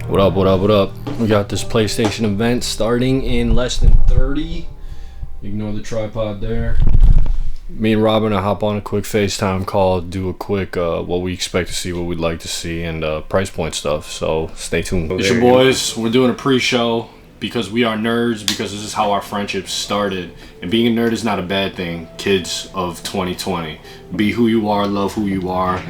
What up, what up, what up? We got this PlayStation event starting in less than 30. Ignore the tripod there. Me and Robin will hop on a quick FaceTime call, do a quick what we expect to see, what we'd like to see, and price point stuff. So stay tuned. It's your boys. We're doing a pre-show because we are nerds, because this is how our friendship started. And being a nerd is not a bad thing, kids of 2020. Be who you are, love who you are.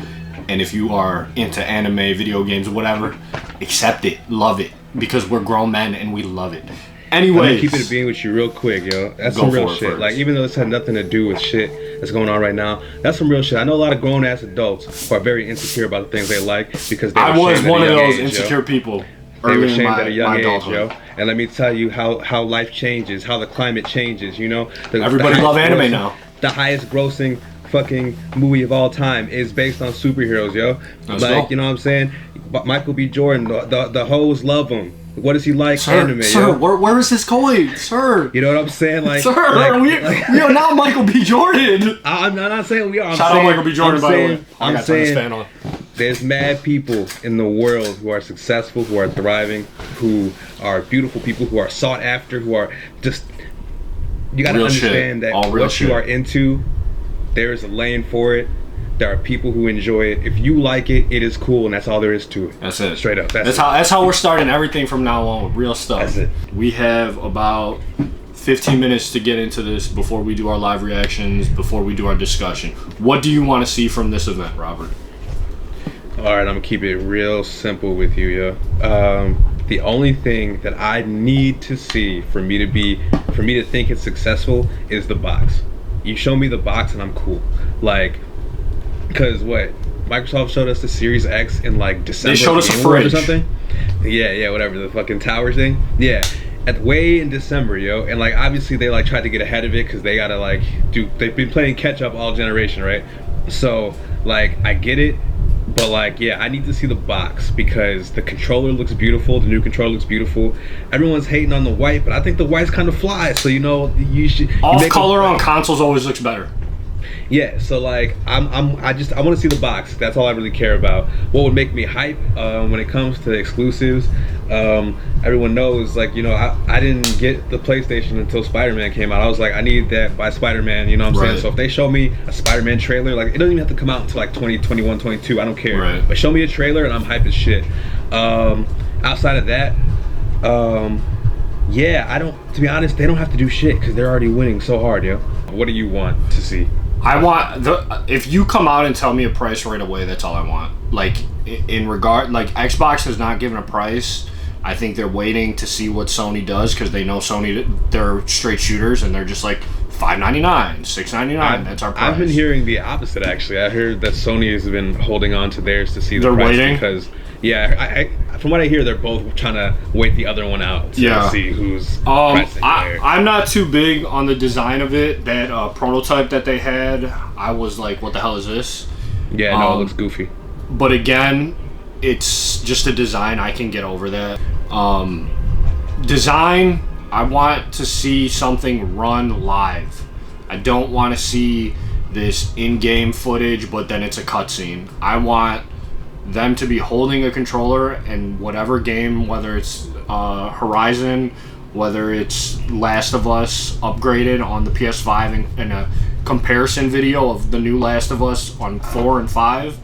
And if you are into anime, video games, whatever, accept it, love it, because we're grown men and we love it. Anyway, keep it a being with you real quick, yo. That's some real shit. Like, even though this had nothing to do with shit that's going on right now, that's some real shit. I know a lot of grown ass adults who are very insecure about the things they like because they were I was one of those age, insecure people. They were shamed at a young age, yo. And let me tell you how life changes, how the climate changes. You know, everybody love anime now. The highest grossing fucking movie of all time is based on superheroes, yo. You know what I'm saying? Michael B. Jordan, the hoes love him. What is he like? Sir, anime, sir, yo? Where is this going, sir? You know what I'm saying? Like, sir, we are not Michael B. Jordan. I'm not saying we are. Shout out Michael B. Jordan, by the way. I'm saying there's mad people in the world who are successful, who are thriving, who are beautiful people, who are sought after, who are just. You gotta understand that what you are into, there is a lane for it. There are people who enjoy it. If you like it, it is cool, and that's all there is to it. That's it. Straight up. That's how we're starting everything from now on with real stuff. That's it. We have about 15 minutes to get into this before we do our live reactions, before we do our discussion. What do you want to see from this event, Robert? All right, I'm gonna keep it real simple with you, yo. The only thing that I need to see for me to think it's successful is the box. You show me the box and I'm cool. Like, because what Microsoft showed us the Series X in like December. They showed us a fridge or something. Yeah, whatever, the fucking towers thing. Yeah, way in December, yo. And like obviously they like tried to get ahead of it because they gotta like they've been playing catch up all generation, right? So like I get it, but like yeah, I need to see the box because the controller looks beautiful. The new controller looks beautiful. Everyone's hating on the white, but I think the white's kind of fly. So you know you should. Off color on consoles always looks better. Yeah, so like I want to see the box. That's all I really care about. What would make me hype when it comes to exclusives? Everyone knows, like, you know, I didn't get the PlayStation until Spider-Man came out. I was like, I need that by Spider-Man. You know what I'm saying? So if they show me a Spider-Man trailer, like it doesn't even have to come out until like 2021, 22. I don't care. Right. But show me a trailer and I'm hype as shit. Outside of that, yeah, I don't. To be honest, they don't have to do shit because they're already winning so hard, yo. What do you want to see? I want if you come out and tell me a price right away, that's all I want. Like in regard, like Xbox has not given a price. I think they're waiting to see what Sony does because they know Sony, they're straight shooters and they're just like $5.99, $6.99. That's our price. I've been hearing the opposite actually. I heard that Sony has been holding on to theirs to see the price waiting because I from what I hear, they're both trying to wait the other one out to see who's pricing there. I'm not too big on the design of it. That prototype that they had, I was like, what the hell is this? Yeah, no, it looks goofy. But again, it's just a design. I can get over that. Design, I want to see something run live. I don't want to see this in-game footage, but then it's a cutscene. I want them to be holding a controller and whatever game, whether it's Horizon, whether it's Last of Us upgraded on the PS5 and a comparison video of the new Last of Us on 4 and 5,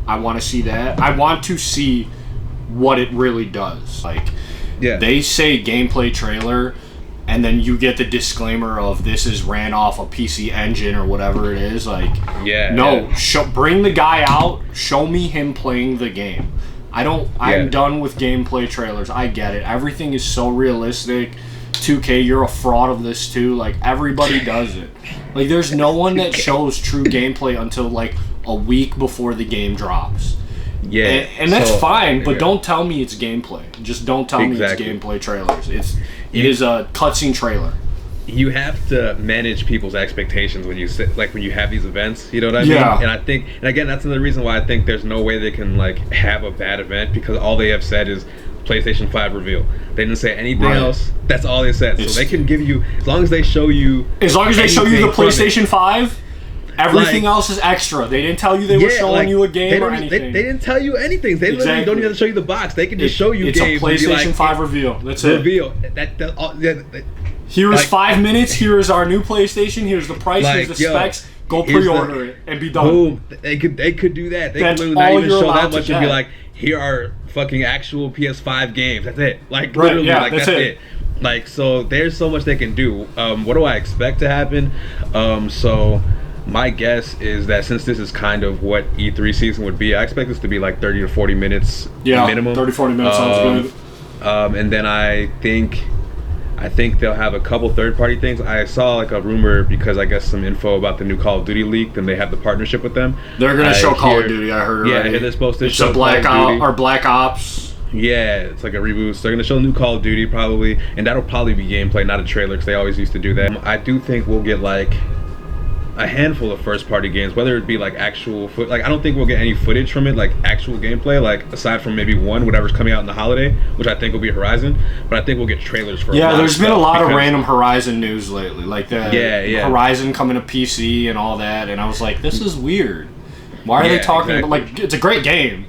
I want to see that. I want to see what it really does. Like, they say gameplay trailer, and then you get the disclaimer of this is ran off a PC engine or whatever it is. Like, bring the guy out. Show me him playing the game. I'm done with gameplay trailers. I get it. Everything is so realistic. 2K, you're a fraud of this too. Like, everybody does it. Like, there's no one that shows true gameplay until like a week before the game drops. Yeah, and that's fine, but don't tell me it's gameplay. Just don't tell me it's gameplay trailers. It is a cutscene trailer. You have to manage people's expectations when you when you have these events. You know what I mean? And I think, and again, that's another reason why I think there's no way they can like have a bad event because all they have said is PlayStation 5 reveal. They didn't say anything else. That's all they said. So they can give you, as long as they show you. As long as they show you the PlayStation 5. Everything else is extra. They didn't tell you they were showing you a game or anything. They didn't tell you anything. They literally don't even have to show you the box. They can just show you it's games. It's a PlayStation 5 reveal. That's it. Reveal. Here is 5 minutes. Here is our new PlayStation. Here's the price. Here's the specs. Go pre-order it and be done. Boom. They could do that. They could literally not even show that much and be like, here are fucking actual PS5 games. That's it. Like literally, that's it. Like, so there's so much they can do. What do I expect to happen? So my guess is that since this is kind of what E3 season would be, I expect this to be like 30 to 40 minutes minimum. 30-40 minutes sounds good. And then I think they'll have a couple third-party things. I saw like a rumor because I guess some info about the new Call of Duty leaked, and they have the partnership with them. They're gonna show Call of Duty. I heard already. Yeah, they're supposed to show a Black Ops. Yeah, it's like a reboot. So they're gonna show a new Call of Duty probably, and that'll probably be gameplay, not a trailer, because they always used to do that. I do think we'll get like a handful of first-party games, whether it be like actual I don't think we'll get any footage from it, like actual gameplay, like aside from maybe whatever's coming out in the holiday, which I think will be Horizon. But I think we'll get trailers for. Yeah, there's been a lot of random Horizon news lately, like that. Horizon coming to PC and all that, and I was like, this is weird. Why are they talking about like it's a great game,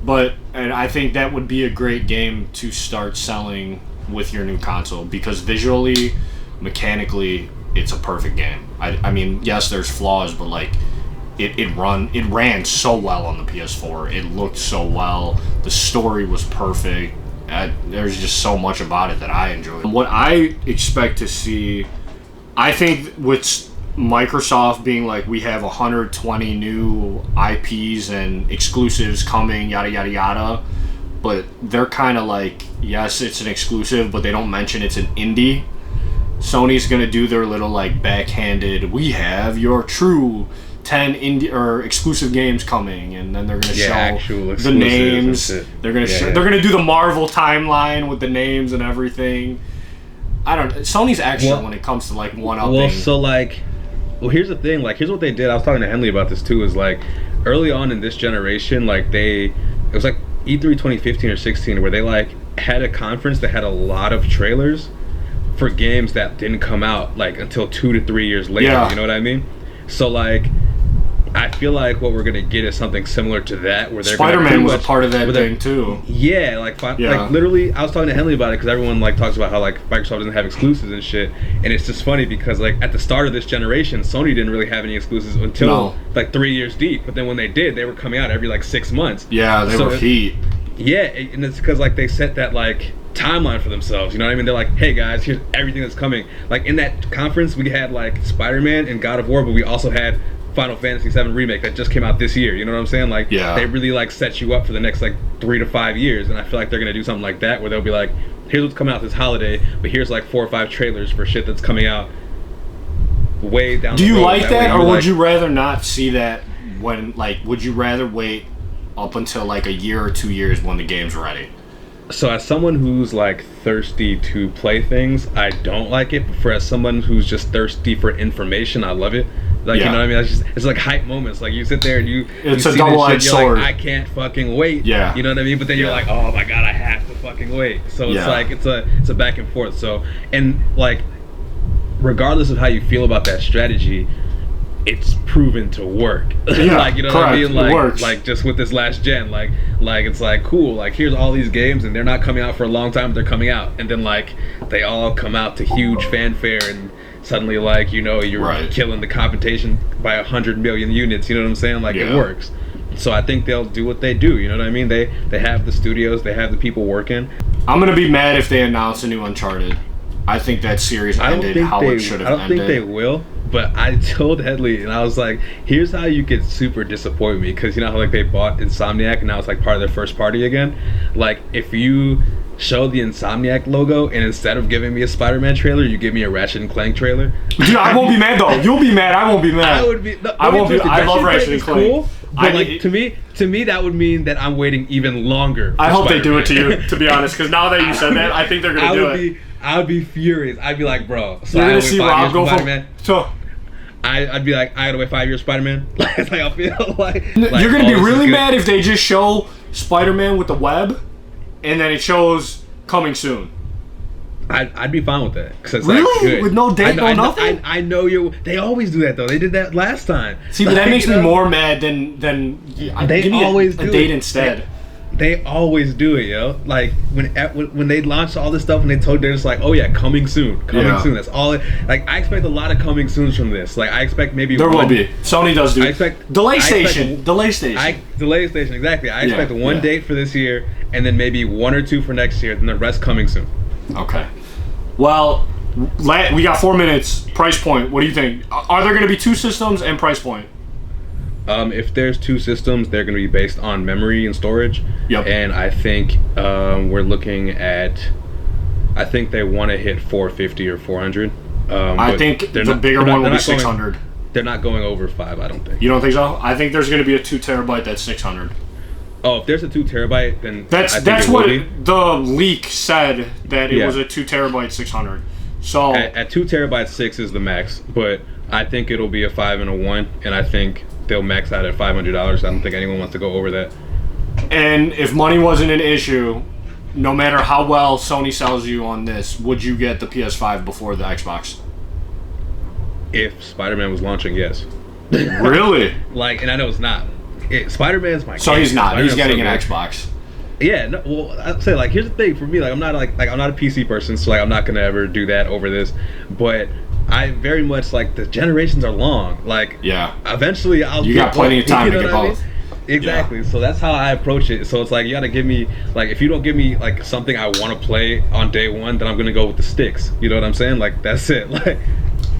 and I think that would be a great game to start selling with your new console because visually, mechanically, it's a perfect game. I mean, yes, there's flaws, but like it ran so well on the PS4. It looked so well. The story was perfect. There's just so much about it that I enjoyed. What I expect to see, I think with Microsoft being like, we have 120 new IPs and exclusives coming, yada yada yada, but they're kind of like, yes, it's an exclusive, but they don't mention it's an indie. Sony's gonna do their little like backhanded, we have your true 10 indie or exclusive games coming, and then they're gonna show the names. They're gonna they're gonna do the Marvel timeline with the names and everything. I don't. Sony's extra when it comes to like one-upping. Well, so like, here's the thing. Like, here's what they did. I was talking to Henley about this too. Is like, early on in this generation, like it was like E3 2015 or 16, where they like had a conference that had a lot of trailers for games that didn't come out like until 2 to 3 years later. You know what I mean? So like, I feel like what we're gonna get is something similar to that, where they're Spider-Man was a part of that thing too. Yeah, like literally, I was talking to Henley about it because everyone like talks about how like Microsoft doesn't have exclusives and shit, and it's just funny because like at the start of this generation, Sony didn't really have any exclusives until like 3 years deep. But then when they did, they were coming out every like 6 months. Yeah, they were heat. Yeah, and it's because like they set that like timeline for themselves, you know what I mean? They're like, hey guys, here's everything that's coming. Like in that conference, we had like Spider-Man and God of War, but we also had Final Fantasy VII Remake that just came out this year. You know what I'm saying? Like, they really like set you up for the next like 3 to 5 years, and I feel like they're gonna do something like that, where they'll be like, here's what's coming out this holiday, but here's like 4 or 5 trailers for shit that's coming out way down. Do the road. you like that, or would you rather not see that? When like, would you rather wait up until like a year or 2 years when the game's ready? So as someone who's like thirsty to play things, I don't like it. But as someone who's just thirsty for information, I love it. Like, you know what I mean? It's like hype moments. Like you sit there and it's you a double-edged sword. Like, I can't fucking wait. Yeah. You know what I mean? But then you're like, oh my god, I have to fucking wait. So it's like it's a back and forth. So, and like, regardless of how you feel about that strategy, it's proven to work. Like, you know what I mean? Like just with this last gen, like it's like, cool, like here's all these games and they're not coming out for a long time, but they're coming out, and then like they all come out to huge fanfare, and suddenly like, you know, you're killing the competition by 100 million units. You know what I'm saying? Like, it works. So I think they'll do what they do. You know what I mean? They have the studios, they have the people working. I'm gonna be mad if they announce a new Uncharted. I think that series ended how it should have ended. I don't think they will. But I told Headley, and I was like, here's how you could super disappoint me, because you know how like they bought Insomniac and now it's like part of their first party again. Like, if you show the Insomniac logo and instead of giving me a Spider-Man trailer, you give me a Ratchet and Clank trailer. Dude, I won't be mad though. You'll be mad. I won't be mad. I would be. No, I won't be. I love Ratchet and Clank. Cool, but like to me, that would mean that I'm waiting even longer. I hope Spider-Man. They do it to you. To be honest, because now that you said that, I think they're gonna do it. I would be furious. I'd be like, bro. So you're gonna see Rob go from. I'd be like, I gotta wait 5 years, Spider-Man. Like, I feel like you're gonna be really mad if they just show Spider-Man with the web, and then it shows coming soon. I'd be fine with that. Cause it's Really? like good. With no date, no nothing? I know you. They always do that though. They did that last time. See, but that makes me more mad than They give me always a do date it. instead. They always do it, yo. Like when they launched all this stuff and they told, they're just like, oh yeah, coming soon. That's all. Like I expect a lot of coming soons from this. Like I expect maybe there will be. Sony does do. I expect delay station. Delay station. Exactly. I expect one date for this year and then maybe 1 or 2 for next year. Then the rest coming soon. Okay. Well, we got 4 minutes. Price point. What do you think? Are there going to be 2 systems and price point? If there's 2 systems, they're going to be based on memory and storage. Yep. And I think we're looking at. I think they want to hit 450 or 400. I think the bigger one will be 600. They're not going over 5. I don't think. You don't think so? I think there's going to be a 2 terabyte that's 600. Oh, if there's a 2 terabyte, then that's what the leak said, that it was a 2 terabyte 600. So at 2 terabytes, 6 is the max, but I think it'll be a 5 and a 1, and I think they'll max out at $500. I don't think anyone wants to go over that. And if money wasn't an issue, no matter how well Sony sells you on this, would you get the PS5 before the Xbox? If Spider-Man was launching, yes. Really? Like, and I know it's not. Spider-Man's my. So game. he's not. Spider-Man's He's getting so an good. Xbox. Yeah. No, well, I'd say like here's the thing for me. Like I'm not a PC person, so like I'm not gonna ever do that over this. But I very much like the generations are long. Like eventually I'll. You got plenty of time to get both. Exactly. Yeah. So that's how I approach it. So it's like you gotta give me like if you don't give me like something I want to play on day one, then I'm gonna go with the sticks. You know what I'm saying? Like that's it. Like.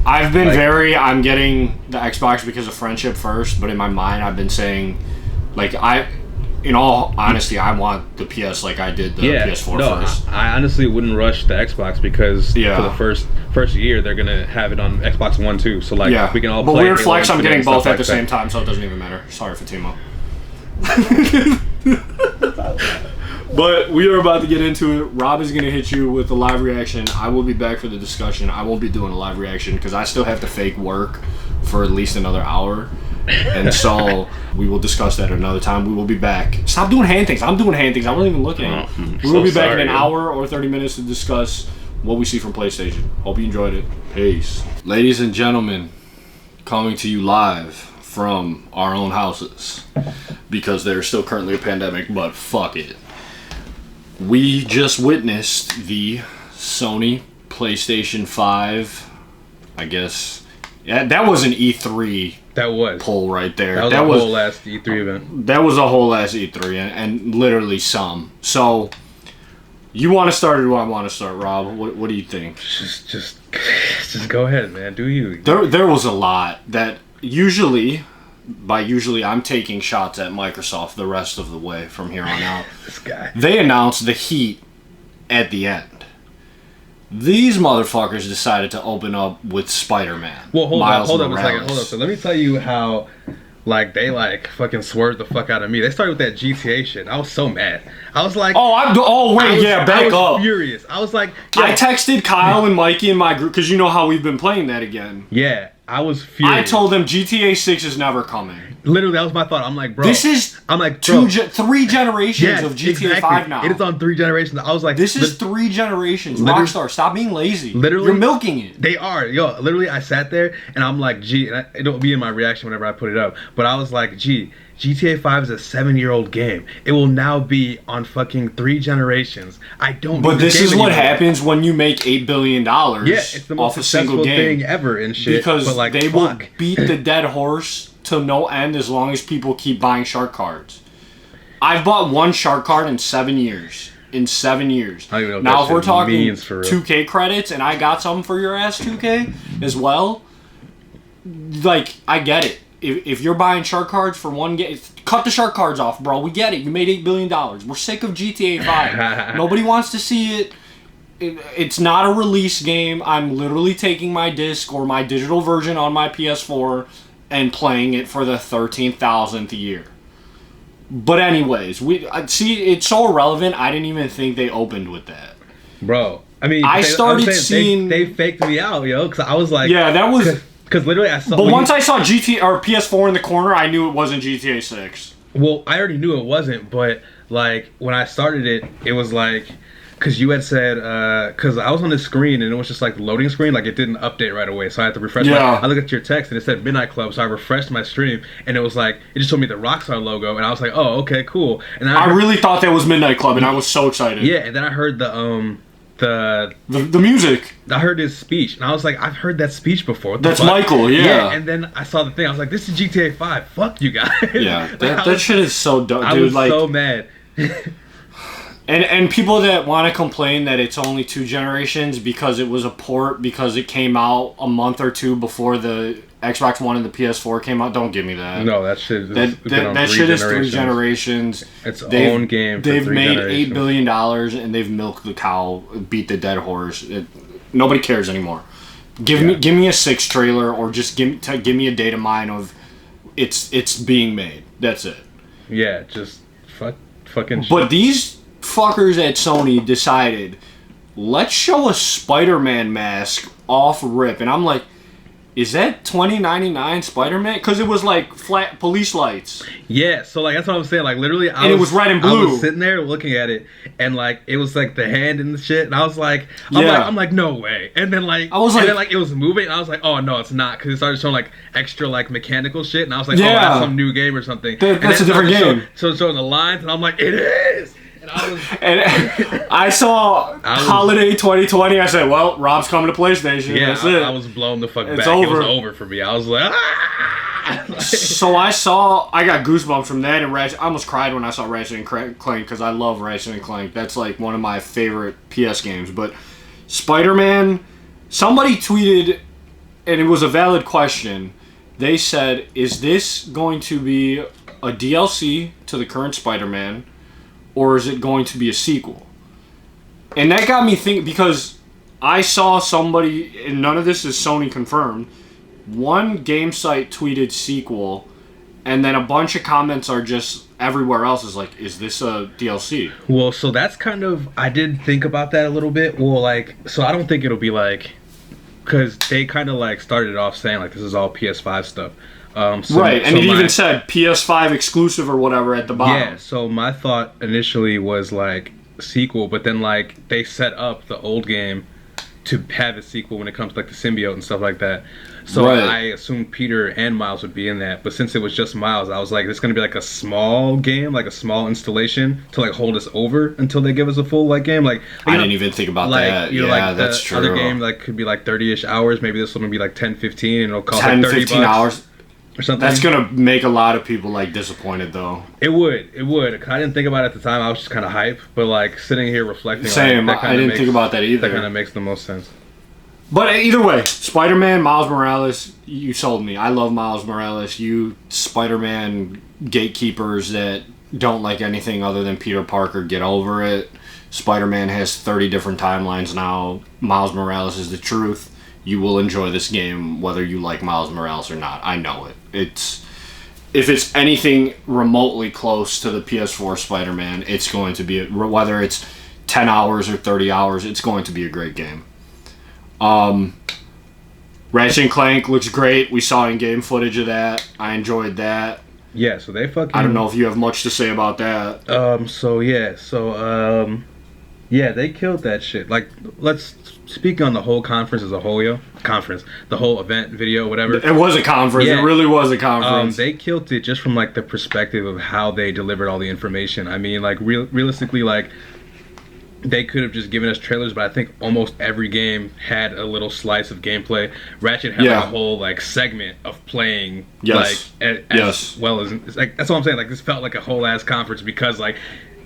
I've been I'm getting the Xbox because of friendship first, but in my mind I've been saying, like, in all honesty, I want the PS like I did the PS4 first. I honestly wouldn't rush the Xbox because for the first year they're gonna have it on Xbox One too. So like we can all play. But weird flex, I'm getting both at the same time, so it doesn't even matter. Sorry, Fatima. But we are about to get into it. Rob is going to hit you with the live reaction. I will be back for the discussion. I won't be doing a live reaction because I still have to fake work for at least another hour. And so we will discuss that another time. We will be back. Stop doing hand things. I'm doing hand things. I wasn't even looking. We will be back in an hour or 30 minutes to discuss what we see from PlayStation. Hope you enjoyed it. Peace. Ladies and gentlemen, coming to you live from our own houses because there's still currently a pandemic, but fuck it. We just witnessed the Sony PlayStation 5, I guess. Yeah, that was an E3 poll right there. That was a whole last E3 event. That was a whole last E3 and literally some. So, you want to start or do I want to start, Rob? What do you think? Just go ahead, man. Do you? There was a lot that usually... By usually, I'm taking shots at Microsoft the rest of the way from here on out. This guy. They announced the heat at the end. These motherfuckers decided to open up with Spider-Man. Well, hold up a second. So let me tell you how, like, they, like, fucking swerved the fuck out of me. They started with that GTA shit. I was so mad. I was like... back up. I was furious. I was like... I texted Kyle and Mikey in my group, because you know how we've been playing that again. Yeah. I was furious. I told them GTA 6 is never coming. Literally, that was my thought. I'm like, bro. This is 3 generations of GTA 5 now. It is on 3 generations. I was like, this is 3 generations. Rockstar, stop being lazy. Literally, you're milking it. They are. Yo, literally, I sat there and I'm like, it'll be in my reaction whenever I put it up. But I was like, GTA 5 is a 7-year-old game. It will now be on fucking 3 generations. I don't. But this is what happens when you make $8 billion it's the most off a single game thing ever and shit. Because but like, they will beat the dead horse to no end as long as people keep buying shark cards. I've bought 1 shark card in 7 years. In 7 years. I don't even know now, if we're talking means for real. 2K credits, and I got some for your ass 2K as well. Like, I get it. If you're buying shark cards for 1 game, cut the shark cards off, bro. We get it. You made $8 billion. We're sick of GTA 5. Nobody wants to see it. It's not a release game. I'm literally taking my disc or my digital version on my PS4 and playing it for the 13,000th year. But anyways, it's so irrelevant. I didn't even think they opened with that, bro. I mean, I started seeing they faked me out, yo, because I was like, yeah, that was. Because literally I saw... But once I saw GTA or PS4 in the corner, I knew it wasn't GTA 6. Well, I already knew it wasn't, but, like, when I started it, it was like... Because you had said, because I was on the screen and it was just like the loading screen, like it didn't update right away. So I had to refresh I looked at your text and it said Midnight Club. So I refreshed my stream and it was like, it just told me the Rockstar logo. And I was like, oh, okay, cool. And then I really thought that was Midnight Club and I was so excited. Yeah, and then I heard the music. I heard his speech and I was like, I've heard that speech before. That's Michael, yeah. And then I saw the thing. I was like, this is GTA 5. Fuck you guys. Yeah, that shit is so dumb, dude. I was like, so mad. And people that want to complain that it's only 2 generations because it was a port because it came out a month or 2 before the Xbox One and the PS4 came out, don't give me that. No, that shit is that shit is 3 generations. It's own game. They've made $8 billion and they've milked the cow, beat the dead horse. Nobody cares anymore. Give me a 6 trailer or just give me a data mine of it's being made. That's it. Yeah, just fucking shit. But these fuckers at Sony decided, let's show a Spider-Man mask off rip. And I'm like, is that $20.99 Spider-Man? Because it was like flat police lights. Yeah, so like that's what I'm saying. Like literally, it was red and blue. I was sitting there looking at it, and like it was like the hand and the shit, and I was like, I'm like, no way. And then like I was like, and then, like it was moving, and I was like, oh no, it's not, because it started showing like extra like mechanical shit, and I was like, oh, that's some new game or something. That's a different game. So it's showing the lines, and I'm like, it is. And I saw Holiday 2020. I said, well, Rob's coming to PlayStation. Yeah, that's it. I was blown the fuck back. Over. It was over for me. I was like, ah! So I got goosebumps from that, and Ratchet. I almost cried when I saw Ratchet and Clank because I love Ratchet and Clank. That's like one of my favorite PS games. But Spider-Man, somebody tweeted, and it was a valid question. They said, is this going to be a DLC to the current Spider-Man, or is it going to be a sequel? And that got me thinking, because I saw somebody, and none of this is Sony confirmed, one game site tweeted sequel, and then a bunch of comments are just everywhere else is like, is this a DLC? Well, so that's kind of, I did think about that a little bit. Well, like, so I don't think it'll be like, because they kind of like started off saying like this is all PS5 stuff. Right, and it even said PS5 exclusive or whatever at the bottom. Yeah, so my thought initially was like sequel, but then like they set up the old game to have a sequel when it comes to like the symbiote and stuff like that. So I assumed Peter and Miles would be in that, but since it was just Miles, I was like, it's gonna be like a small game, like a small installation to like hold us over until they give us a full like game. Like I didn't even think about that. You know, yeah, like that's true. Other game like could be like 30-ish hours. Maybe this one would be like 10, 15, and it'll cost 10, like 30 15 bucks. Hours. Or something. That's gonna make a lot of people like disappointed, though. It would. I didn't think about it at the time. I was just kind of hype, but like sitting here reflecting, same. I didn't think about that either. That kind of makes the most sense. But either way, Spider-Man, Miles Morales, you sold me. I love Miles Morales. You Spider-Man gatekeepers that don't like anything other than Peter Parker, get over it. Spider-Man has 30 different timelines now. Miles Morales is the truth. You will enjoy this game whether you like Miles Morales or not. I know it. If it's anything remotely close to the PS4 Spider-Man, it's going to be, whether it's 10 hours or 30 hours, it's going to be a great game. Ratchet and Clank looks great. We saw in-game footage of that. I enjoyed that. Yeah, so they fucking... I don't know if you have much to say about that. Yeah, they killed that shit. Like, let's speak on the whole conference as a whole, the whole event, video, whatever. It was a conference. Yeah. It really was a conference. They killed it just from, like, the perspective of how they delivered all the information. I mean, like, realistically, like, they could have just given us trailers, but I think almost every game had a little slice of gameplay. Ratchet had like a whole like segment of playing, like as well as like that's what I'm saying. Like this felt like a whole ass conference because like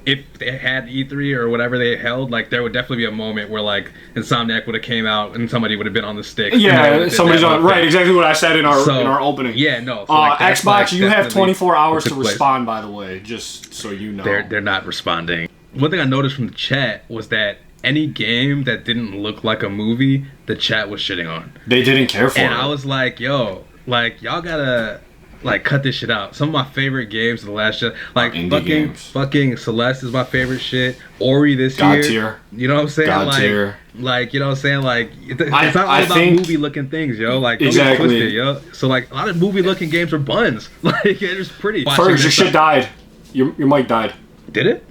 if they had E3 or whatever they held, like there would definitely be a moment where like Insomniac would have came out and somebody would have been on the stick. Yeah, somebody's on right. Exactly what I said in our opening. Yeah, no. So like, Xbox, like, you have 24 hours to respond. By the way, just so you know, they're not responding. One thing I noticed from the chat was that any game that didn't look like a movie, the chat was shitting on. They didn't care for it. And I was like, yo, like, y'all gotta, like, cut this shit out. Some of my favorite games of the last year, like, fucking Celeste is my favorite shit. Ori this year. God tier. You know what I'm saying? God tier. Like, you know what I'm saying? Like, it's not all about movie-looking things, yo. Like, exactly. Twisted, yo. So, like, a lot of movie-looking games are buns. Like, it's just pretty. Ferg, your shit died. Your mic died. Did it?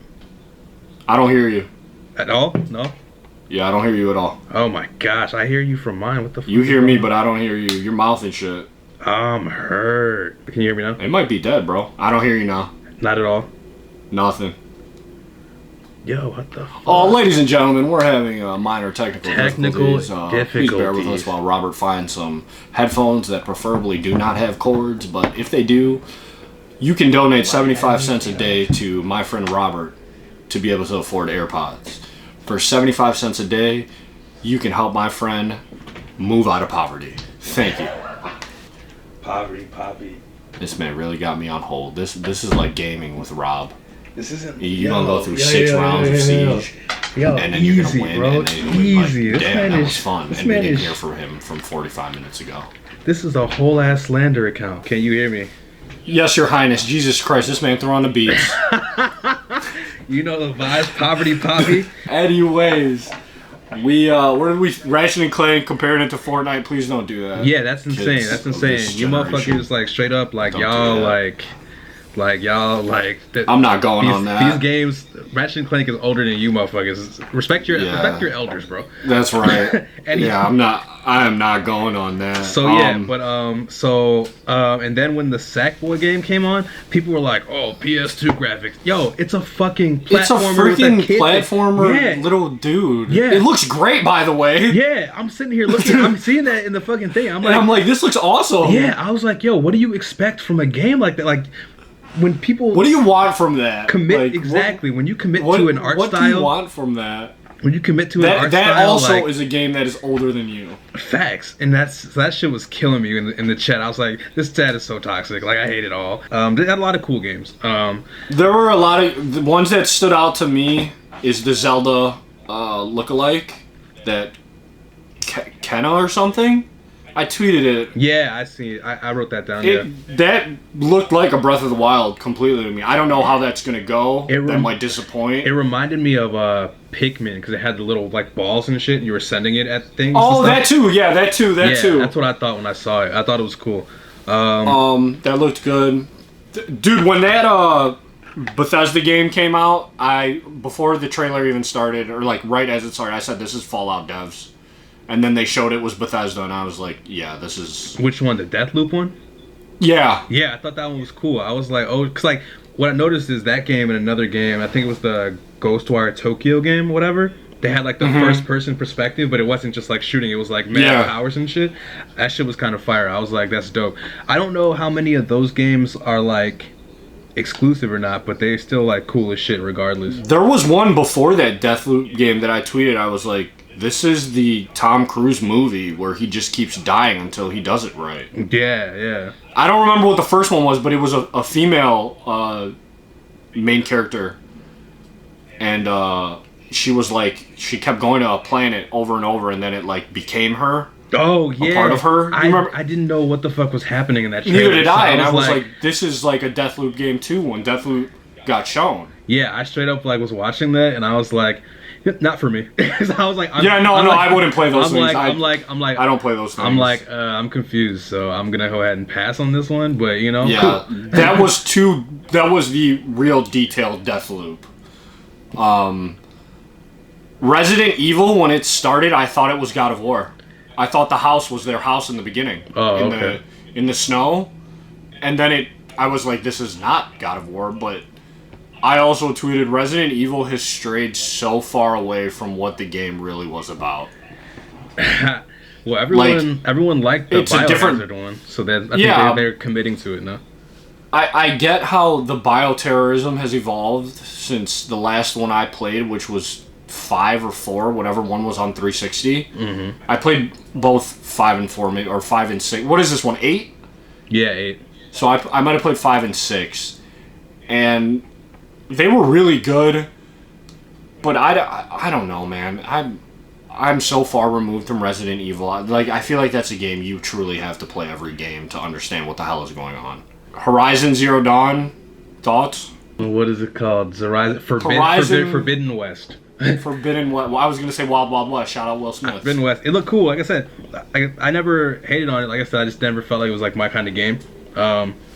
I don't hear you. At all? No? Yeah, I don't hear you at all. Oh my gosh, I hear you from mine. What the fuck? You hear me, but I don't hear you. Your mouth and shit. I'm hurt. Can you hear me now? It might be dead, bro. I don't hear you now. Not at all. Nothing. Yo, what the fuck? Oh, ladies and gentlemen, we're having minor technical difficulties. difficulties. Please bear with us while Robert finds some headphones that preferably do not have cords, but if they do, you can donate 75 cents a day to my friend Robert to be able to afford AirPods. For 75 cents a day, you can help my friend move out of poverty. Thank you. Poverty, poppy. This man really got me on hold. This is like gaming with Rob. This isn't. You're gonna go through 6 rounds of Siege, and then you're gonna win. Bro, And then easy. like, damn, that was Is, fun. And we didn't hear from him from 45 minutes ago. This is a whole ass slander account. Can you hear me? Yes, Your Highness. Jesus Christ, this man threw on the beats. You know the vibes, poverty, poppy. Anyways, where did we Ratchet and Clank comparing it to Fortnite? Please don't do that. Yeah, that's insane. Kids That's of insane. this You generation. motherfuckers like straight up like Don't y'all do that. y'all like. I'm not going on that. These games, Ratchet and Clank is older than you motherfuckers. Respect your elders, bro. That's right. And yeah, I am not going on that. So and then when the Sackboy game came on, people were like, "Oh, PS2 graphics, yo, it's a fucking platformer." It's a freaking platformer, Yeah. little dude. Yeah. It looks great, by the way. Yeah, I'm sitting here looking. I'm seeing that in the fucking thing. And I'm like, this looks awesome. yeah. I was like, yo, what do you expect from a game like that? Like, when people What do you want from that? commit Like, exactly when you commit What, to an art what style. do you want from that? When you commit to an art That style, also like, is a game that is older than you. facts, and that shit was killing me in the chat. I was like, this chat is so toxic. Like, I hate it all. They had a lot of cool games. There were a lot of the ones that stood out to me is the Zelda lookalike, that Kenna or something. I tweeted it. Yeah, I see it. I wrote that down. Yeah. That looked like a Breath of the Wild completely to me. I don't know how that's gonna go. That might disappoint. It reminded me of Pikmin because it had the little like balls and shit. And you were sending it at things. Oh, and that stuff. too. Yeah, that too. That too. That's what I thought when I saw it. I thought it was cool. That looked good. Dude, when that Bethesda game came out, before the trailer even started, or like right as it started, I said this is Fallout devs. And then they showed it was Bethesda, and I was like, yeah, this is... Which one? The Deathloop one? Yeah. Yeah, I thought that one was cool. I was like, oh, because like, what I noticed is that game and another game, I think it was the Ghostwire Tokyo game, whatever, they had like the first person perspective, but it wasn't just like shooting, it was like mad powers and shit. That shit was kind of fire. I was like, that's dope. I don't know how many of those games are like exclusive or not, but they still like cool as shit regardless. There was one before that Deathloop game that I tweeted, I was like, this is the Tom Cruise movie where he just keeps dying until he does it right. Yeah. I don't remember what the first one was, but it was a female main character. And she was like, she kept going to a planet over and over, and then it like became her. Oh, yeah. A part of her. I didn't know what the fuck was happening in that trailer. Neither did so I, and I was like, this is like a Deathloop game too when Deathloop got shown. Yeah, I straight up like was watching that, and I was like, not for me. I was like, I wouldn't play those things. I'm like, I don't play those things. I'm like, I'm confused, so I'm gonna go ahead and pass on this one. But you know, yeah, cool. that was the real detailed Deathloop. Resident Evil, when it started, I thought it was God of War. I thought the house was their house in the beginning. Oh, okay. In the snow, and then I was like, this is not God of War, but. I also tweeted, Resident Evil has strayed so far away from what the game really was about. Well, everyone liked the Biohazard one, so I think they're committing to it now. I get how the bioterrorism has evolved since the last one I played, which was 5 or 4, whatever one was on 360. Mm-hmm. I played both 5 and 4, or 5 and 6. What is this one, 8? Yeah, 8. So I might have played 5 and 6. And... they were really good, but I don't know, man. I'm so far removed from Resident Evil. I feel like that's a game you truly have to play every game to understand what the hell is going on. Horizon Zero Dawn, thoughts? What is it called? Forbidden West. Forbidden West. Well, I was gonna say Wild Wild West. Shout out Will Smith. Forbidden West. It looked cool. Like I said, I never hated on it. Like I said, I just never felt like it was like my kind of game.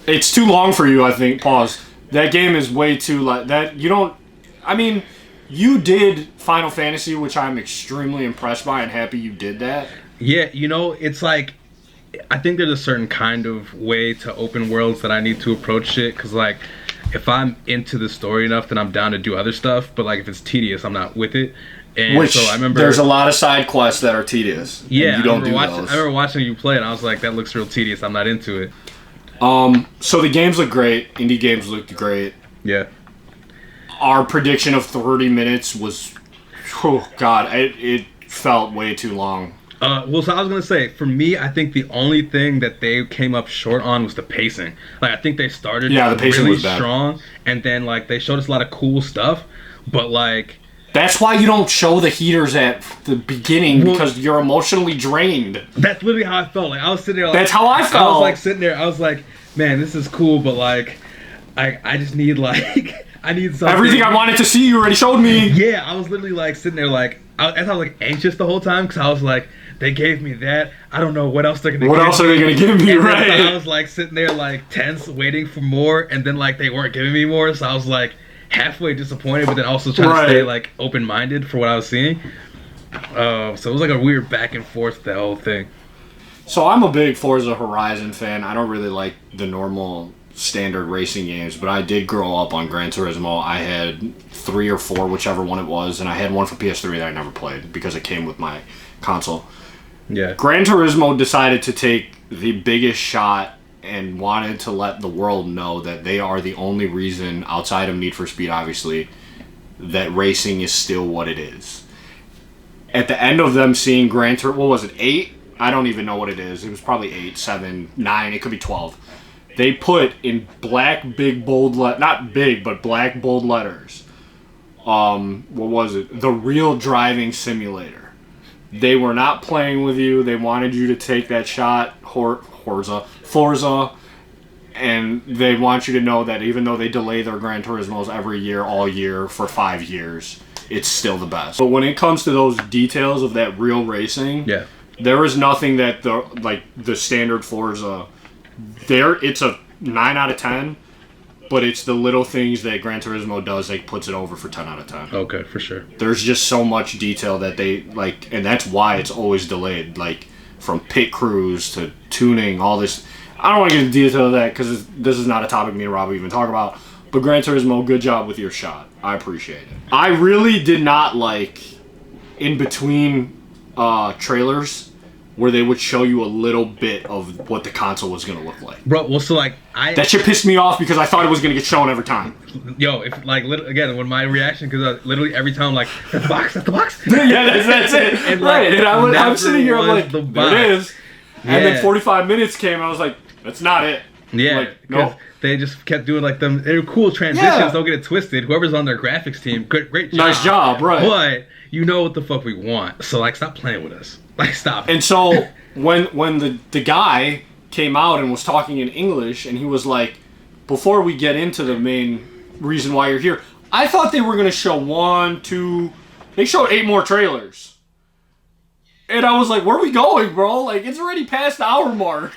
It's too long for you, I think. Pause. That game is way too that you don't. I mean, you did Final Fantasy, which I'm extremely impressed by and happy you did that. Yeah, you know, it's like, I think there's a certain kind of way to open worlds that I need to approach shit, because like, if I'm into the story enough, then I'm down to do other stuff, but like if it's tedious, I'm not with it. And Which, so I remember there's a lot of side quests that are tedious. Yeah, you don't do I those. remember watching you play, and I was like, that looks real tedious. I'm not into it. So the games look great. Indie games looked great. Yeah. Our prediction of 30 minutes was, oh god, it felt way too long. Well, so I was gonna say, for me, I think the only thing that they came up short on was the pacing. Like, I think they started the pacing really was bad. strong, and then like they showed us a lot of cool stuff, but like. That's why you don't show the heaters at the beginning, because you're emotionally drained. That's literally how I felt. Like, I was sitting there. Like, that's how I felt. I was like sitting there. I was like, man, this is cool, but like, I just need like, I need something. Everything I wanted to see, you already showed me. Yeah, I was literally like sitting there, like, I was like anxious the whole time, because I was like, they gave me that. I don't know what else they're gonna. What else are they gonna give me? And right. I was like sitting there like tense, waiting for more, and then like they weren't giving me more, so I was like halfway disappointed, but then also trying to stay like open-minded for what I was seeing. So it was like a weird back and forth, that whole thing. So I'm a big Forza Horizon fan. I don't really like the normal standard racing games, but I did grow up on Gran Turismo. I had 3 or 4, whichever one it was, and I had one for PS3 that I never played because it came with my console. Yeah. Gran Turismo decided to take the biggest shot and wanted to let the world know that they are the only reason, outside of Need for Speed obviously, that racing is still what it is. At the end of them seeing Gran Turismo, what was it, 8? I don't even know what it is. It was probably 8, 7, 9, it could be 12. They put in black big bold, not big, but black bold letters, what was it? The Real Driving Simulator. They were not playing with you. They wanted you to take that shot, Forza, and they want you to know that even though they delay their Gran Turismos every year, all year, for 5 years, it's still the best. But when it comes to those details of that real racing, there is nothing that the standard Forza, it's a 9 out of 10, but it's the little things that Gran Turismo does that puts it over for 10 out of 10. Okay, for sure. There's just so much detail that they, like, and that's why it's always delayed, like, from pit crews to tuning, all this. I don't want to get into detail of that because this is not a topic me and Rob even talk about, but Gran Turismo, good job with your shot. I appreciate it. I really did not like, in between trailers, where they would show you a little bit of what the console was going to look like. Bro, well, so like, that shit pissed me off because I thought it was going to get shown every time. Yo, if like, again, when my reaction, because literally every time, like, that's the box, that's the box. Yeah, that's it. And, right, like, and I'm sitting here, I'm like, there it is. And then 45 minutes came, and I was like, that's not it. Yeah, like, no. They just kept doing like them. They were cool transitions. Don't get it twisted. Whoever's on their graphics team, great job. Nice job, right? But you know what the fuck we want. So like, stop playing with us. Like, stop. And so when the guy came out and was talking in English, and he was like, before we get into the main reason why you're here, I thought they were gonna show 1, 2. They showed 8 more trailers, and I was like, where are we going, bro? Like, it's already past the hour mark.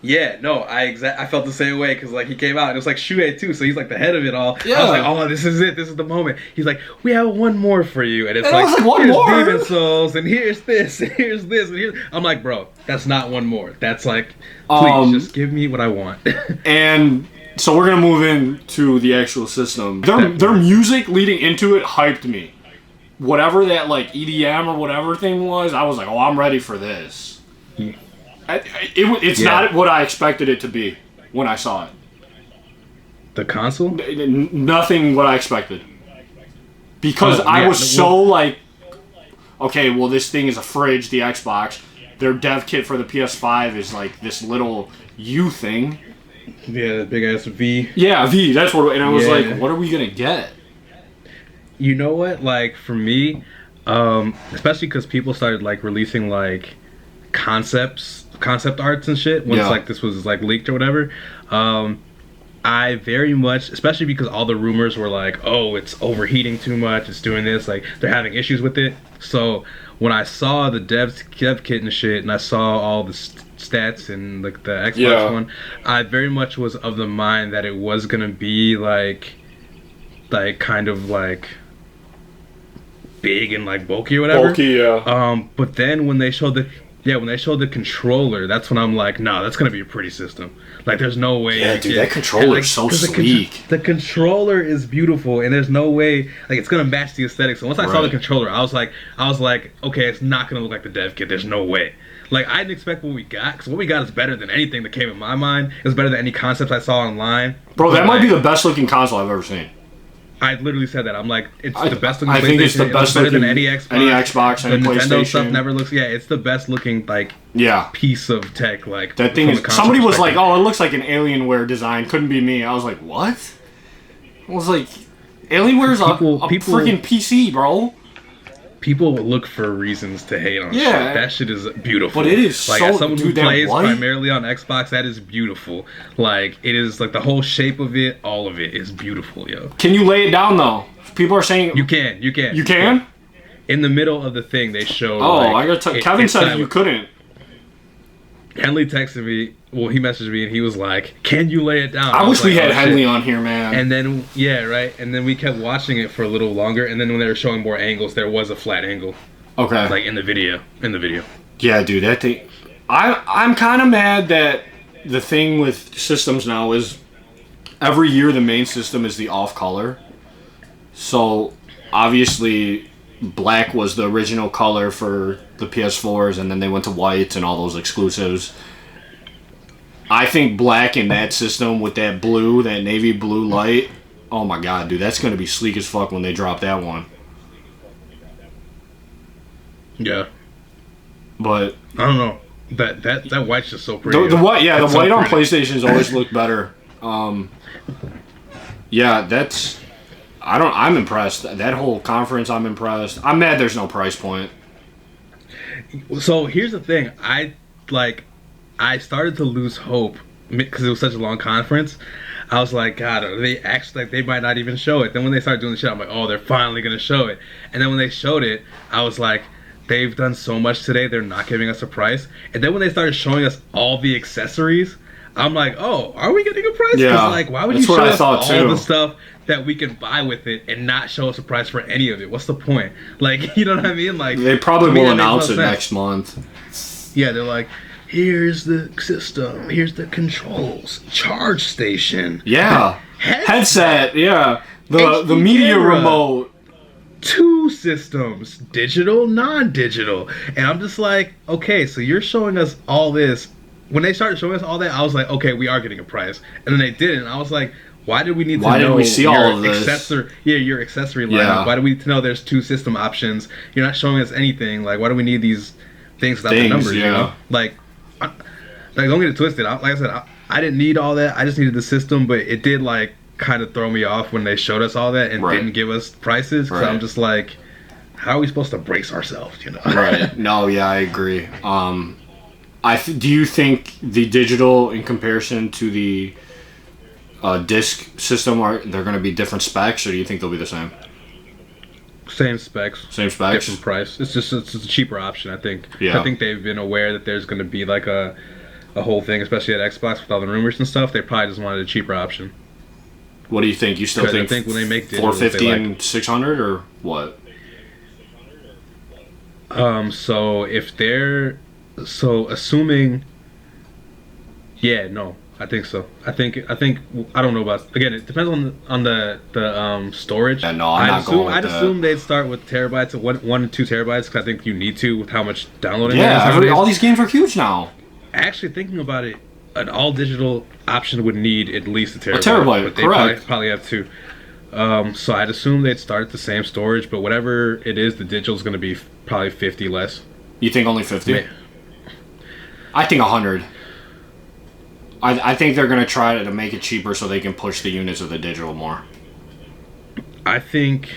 Yeah, no, I felt the same way, because like he came out and it was like Shuhei too, so he's like the head of it all. Yeah. I was like, oh, this is it, this is the moment. He's like, we have one more for you, and it's and like, I was like, one here's more? Demon Souls, and here's this, and here's this, and here's. I'm like, bro, that's not one more. That's like, please just give me what I want. And so we're gonna move into the actual system. Their music leading into it hyped me. Whatever that like EDM or whatever thing was, I was like, oh, I'm ready for this. It's not what I expected it to be when I saw it. The console? Nothing what I expected. Because I was so like, okay, well, this thing is a fridge, the Xbox. Their dev kit for the PS5 is like this little U thing. Yeah, the big ass V. Yeah, V, that's what, and I was like, what are we gonna get? You know what? Like, for me, especially because people started like releasing like concept arts and shit once like this was like leaked or whatever. I very much, especially because all the rumors were like, oh, it's overheating too much, it's doing this, like they're having issues with it. So when I saw the dev kit and shit, and I saw all the stats and like the Xbox one, I very much was of the mind that it was gonna be like kind of like big and like bulky or whatever. Bulky, yeah. But then when they showed the controller, that's when I'm like, no, that's gonna be a pretty system. Like, there's no way. Yeah, dude, that controller is so sleek. The controller is beautiful, and there's no way like it's gonna match the aesthetics. So once I saw the controller, I was like, okay, it's not gonna look like the dev kit. There's no way. Like, I didn't expect what we got, because what we got is better than anything that came in my mind. It was better than any concept I saw online. Bro, that might be the best looking console I've ever seen. I literally said that. I'm like, it's the best looking PlayStation. I think it's the best looking than any Xbox. Any Xbox, any the PlayStation. Nintendo stuff never looks. Yeah, it's the best looking piece of tech. Like, that thing is. Somebody was like, "Oh, it looks like an Alienware design." Couldn't be me. I was like, "What?" I was like, "Alienware is a freaking PC, bro." People look for reasons to hate on shit. That shit is beautiful. But it is like, so... as someone who plays primarily on Xbox, that is beautiful. Like, it is, like, the whole shape of it, all of it is beautiful, yo. Can you lay it down, though? People are saying... You can. You can? In the middle of the thing, they showed... Oh, I gotta tell... Kevin said you couldn't. Henley texted me, well, he messaged me, and he was like, can you lay it down? I wish we had Henley on here, man. And then, and then we kept watching it for a little longer, and then when they were showing more angles, there was a flat angle. Okay. Like, in the video. Yeah, dude, that thing... I'm kind of mad that the thing with systems now is every year the main system is the off color. So, obviously... Black was the original color for the PS4s, and then they went to white and all those exclusives. I think black in that system with that blue, that navy blue light, oh my god, dude, that's going to be sleek as fuck when they drop that one. Yeah. But... I don't know. That white's just so pretty. The white, yeah, the white on PlayStation's always looked better. Yeah, that's... I'm impressed. That whole conference, I'm impressed. I'm mad there's no price point. So here's the thing. I started to lose hope because it was such a long conference. I was like, God, they actually, like, they might not even show it. Then when they started doing the shit, I'm like, oh, they're finally gonna show it. And then when they showed it, I was like, they've done so much today, they're not giving us a price. And then when they started showing us all the accessories, I'm like, oh, are we getting a price? Yeah, like, why would you show us all the stuff that we can buy with it and not show us a price for any of it? What's the point? Like, you know what I mean? Like, they probably will announce it next month. Yeah, they're like, here's the system, here's the controls, charge station. Yeah. Headset, yeah. The media remote. 2 systems, digital, non-digital. And I'm just like, okay, so you're showing us all this. When they started showing us all that, I was like, okay, we are getting a price. And then they didn't. And I was like, why did we need to know? Why didn't we see all of this? Your accessory line. Yeah. Why do we need to know there's 2 system options? You're not showing us anything. Like, why do we need these things without the numbers? Yeah. You know? Like, don't get it twisted. Like I said, I didn't need all that. I just needed the system, but it did, like, kind of throw me off when they showed us all that and didn't give us prices. Because I'm just like, how are we supposed to brace ourselves, you know? Right. No, yeah, I agree. Do you think the digital in comparison to the disc system they're going to be different specs, or do you think they'll be the same? Same specs. Same specs. Different price. It's just a cheaper option, I think. Yeah. I think they've been aware that there's going to be like a whole thing, especially at Xbox with all the rumors and stuff. They probably just wanted a cheaper option. What do you think? You still think? I think when they make digital, 450 and 600 or what? So if they're assuming, yeah, no, I think so. I think I don't know about, again, it depends on the storage. Yeah, no, I'd assume they'd start with terabytes, of 1 to 2 terabytes, because I think you need to with how much downloading. Yeah, all these games are huge now. Actually, thinking about it, an all digital option would need at least a terabyte. But correct. They probably have 2. So I'd assume they'd start at the same storage, but whatever it is, the digital is going to be probably 50 less. You think only 50? I think 100. I think they're going to try to make it cheaper so they can push the units of the digital more. I think...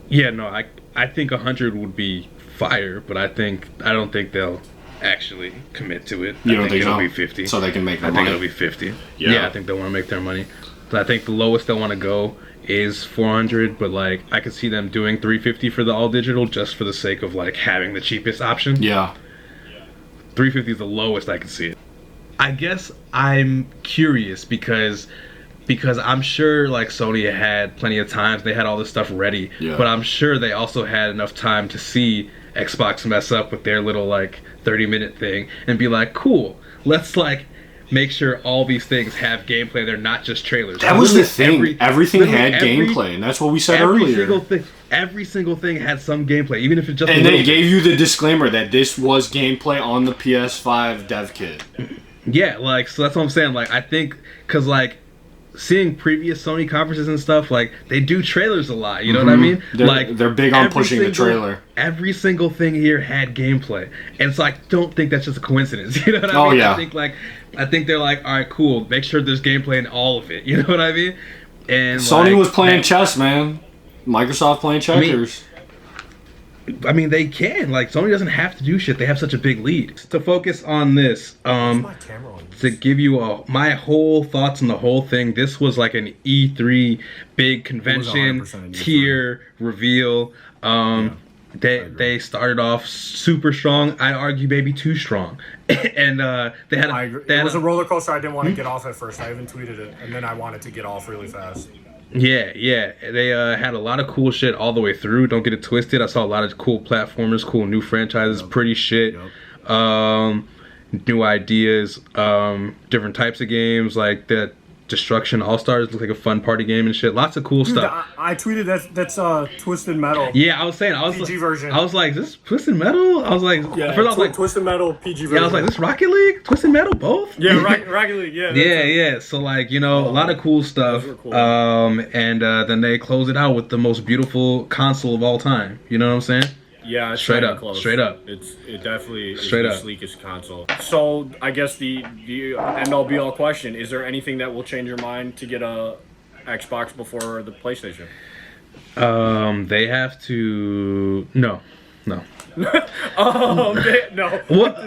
Yeah, no, I think 100 would be fire, but I don't think they'll actually commit to it. You don't think it'll so? be 50. So they can make their money? money? I think it'll be 50. Yeah, I think they want to make their money. So I think the lowest they'll want to go is 400, but like I could see them doing 350 for the all digital just for the sake of like having the cheapest option. Yeah. 350 is the lowest I can see it. I guess I'm curious because because I'm sure like Sony had plenty of times, they had all this stuff ready, Yeah. but I'm sure they also had enough time to see Xbox mess up with their little like 30-minute thing and be like, cool, let's like make sure all these things have gameplay. They're not just trailers. That was the thing. Everything had gameplay, and that's what we said earlier. Every single thing had some gameplay, even if it just. And then it gave you the disclaimer that this was gameplay on the PS5 dev kit. Yeah, like, so that's what I'm saying. Like, I think because like seeing previous Sony conferences and stuff, like they do trailers a lot. You know what I mean? They're big on pushing the trailer. Every single thing here had gameplay, and so I don't think that's just a coincidence. You know what I mean? Yeah. I think they're like, all right, cool. Make sure there's gameplay in all of it. You know what I mean? And Sony was playing chess, man. Microsoft playing checkers. I mean, they can. Like, Sony doesn't have to do shit. They have such a big lead. To focus on this, to give you my whole thoughts on the whole thing, this was like an E3 big convention tier reveal. They started off super strong. I'd argue maybe too strong. And they had it was a roller coaster. I didn't want to get off at first. I even tweeted it, and then I wanted to get off really fast. Yeah. They had a lot of cool shit all the way through. Don't get it twisted. I saw a lot of cool platformers, cool new franchises, pretty shit. New ideas, different types of games like that. Destruction All-Stars looks like a fun party game and shit. Lots of cool stuff. I tweeted that's Twisted Metal. Yeah, I was saying, PG version. I was like, this Twisted Metal? I was like, yeah, first I was like, Twisted Metal PG version. Yeah, I was like, this Rocket League? Twisted Metal, both? Yeah, Rocket League, yeah. Yeah. So like, you know, a lot of cool stuff. Cool. And then they close it out with the most beautiful console of all time. You know what I'm saying? Yeah, it's straight up. It definitely is straight the up. sleekest console. So I guess the end all be all question: is there anything that will change your mind to get a Xbox before the PlayStation? They have to no. No. What?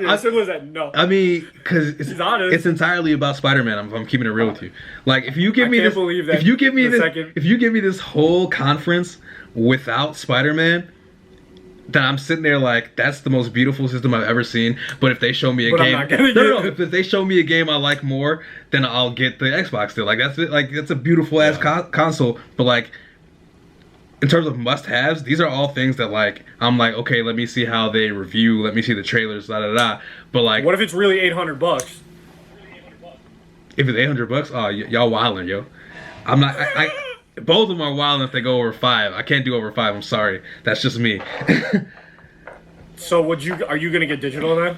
As simple as that. No. I mean, because it's entirely about Spider-Man. I'm keeping it real with you. Like, if you give me this, if you give me this whole conference without Spider-Man, then I'm sitting there like, that's the most beautiful system I've ever seen. But if they show me a game, if they show me a game I like more, then I'll get the Xbox still. Like, that's it. Like, that's a beautiful ass console. But like, in terms of must-haves, these are all things that like I'm like, okay, let me see how they review. Let me see the trailers. Da. But like, what if it's really $800? If it's $800, oh, y'all wildin', yo. I'm not. Both of them are wild if they go over 5. I can't do over 5. I'm sorry. That's just me. So are you gonna get digital then?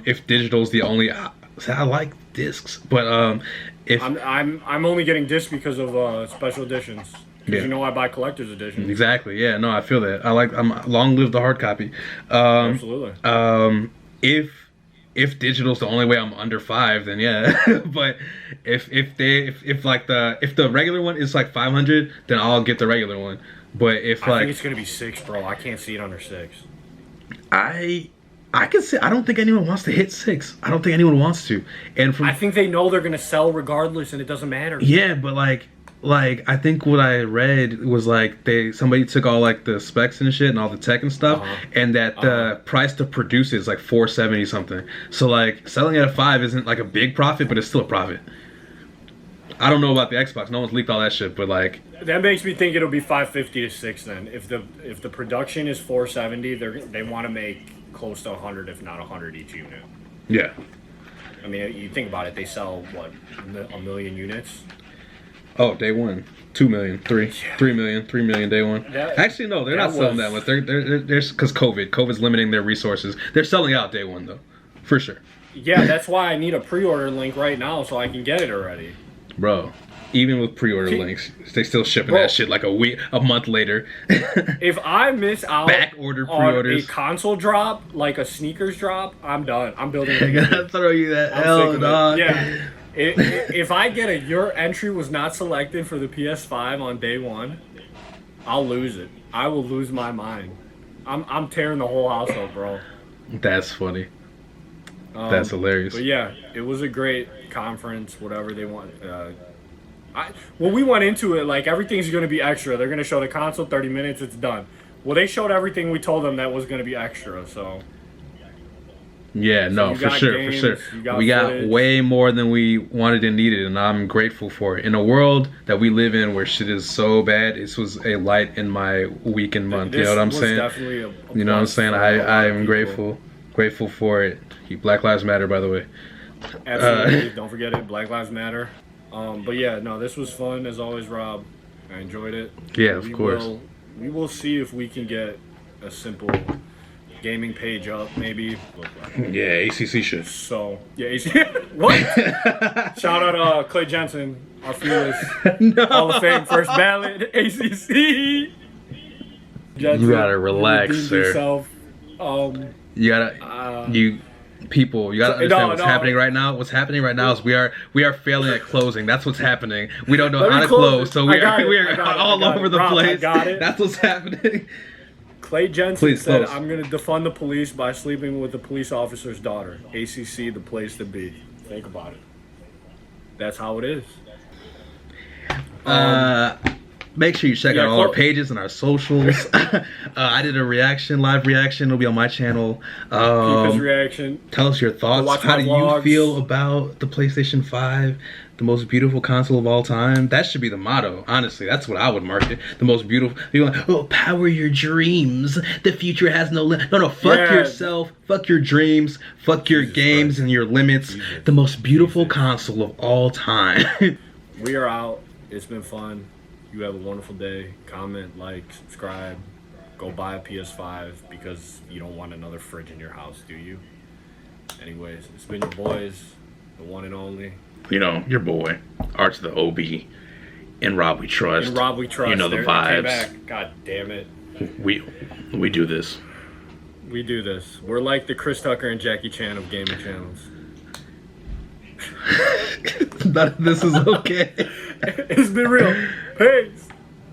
If digital's the only, I like discs, but if I'm only getting discs because of special editions. Because you know I buy collector's editions. Exactly. Yeah. No, I feel that. I'm long live the hard copy. Absolutely. If digital's the only way I'm under 5, then yeah. But if the regular one is like 500, then I'll get the regular one. But if I think it's gonna be 6, bro. I can't see it under 6. I can say I don't think anyone wants to hit 6. I don't think anyone wants to. And I think they know they're gonna sell regardless, and it doesn't matter. Yeah, but like I think what I read was like somebody took all like the specs and shit and all the tech and stuff, and that the price to produce is like $470 something. So like selling at a 5 isn't like a big profit, but it's still a profit. I don't know about the Xbox. No one's leaked all that shit, but like that makes me think it'll be 550 to 6 then. If the production is 470, they want to make close to 100, if not 100 each unit. Yeah. I mean, you think about it. They sell what, 1 million units. Oh, day one, 2 million, 3 million, 3 million day one. Actually, no, they're not selling that much. They're because COVID's limiting their resources. They're selling out day one though, for sure. Yeah, that's why I need a pre-order link right now so I can get it already. Bro, even with pre-order links, they still shipping that shit like a month later. If I miss out back order pre-orders, on a console drop, like a sneakers drop, I'm done. I'm building. I'm gonna throw you that hell, dog. Yeah. If I get your entry was not selected for the PS5 on day one, I'll lose it. I will lose my mind. I'm tearing the whole house up, bro. That's funny. That's hilarious. But yeah, it was a great conference. Whatever they want. We went into it like everything's going to be extra. They're going to show the console 30 minutes. It's done. Well, they showed everything we told them that was going to be extra. So. Yeah, no, you for got sure, games, for sure. you got We got footage. way more than we wanted and needed, and I'm grateful for it. In a world that we live in where shit is so bad, this was a light in my week and month. You know what I'm This was saying? definitely a You know what I'm plus saying? for a lot I of am people. grateful for it. Black Lives Matter, by the way. Absolutely, don't forget it. Black Lives Matter. But yeah, no, this was fun as always, Rob. I enjoyed it. Yeah, of course. We will see if we can get a simple gaming page up, maybe. Yeah, ACC shit. So yeah, what? Shout out Clay Jensen, our fearless Hall of Fame first ballot ACC. Jensen, You gotta relax, redeemed sir. yourself. You gotta, you people, you gotta understand what's happening right now. What's happening right now is we are failing at closing. That's what's happening. We don't know Let how me to close close, it. so I we got it. are I got it. all I got over it. the Rob, I place. got it. That's what's happening. Clay Jensen Please, said, close. "I'm going to defund the police by sleeping with the police officer's daughter. ACC, the place to be." Think about it. That's how it is. Make sure you check Yeah, out all our pages and our socials. I did a live reaction. It'll be on my channel. People's reaction. Tell us your thoughts. watch How my do you vlogs. feel about the PlayStation 5? The most beautiful console of all time. That should be the motto. Honestly, that's what I would market. The most beautiful. People like, oh, power your dreams. The future has no limit. No, fuck Yeah. yourself. Fuck your dreams. Fuck your games Christ. and your limits. The most beautiful console of all time. We are out. It's been fun. You have a wonderful day. Comment, like, subscribe. Go buy a PS5 because you don't want another fridge in your house, do you? Anyways, it's been your boys, the one and only. You know, your boy, Arch the OB, and Rob We Trust. And Rob We Trust. You know the They came vibes. back. God damn it. We do this. We do this. We're like the Chris Tucker and Jackie Chan of gaming channels. None of this is okay. It's been real. Peace.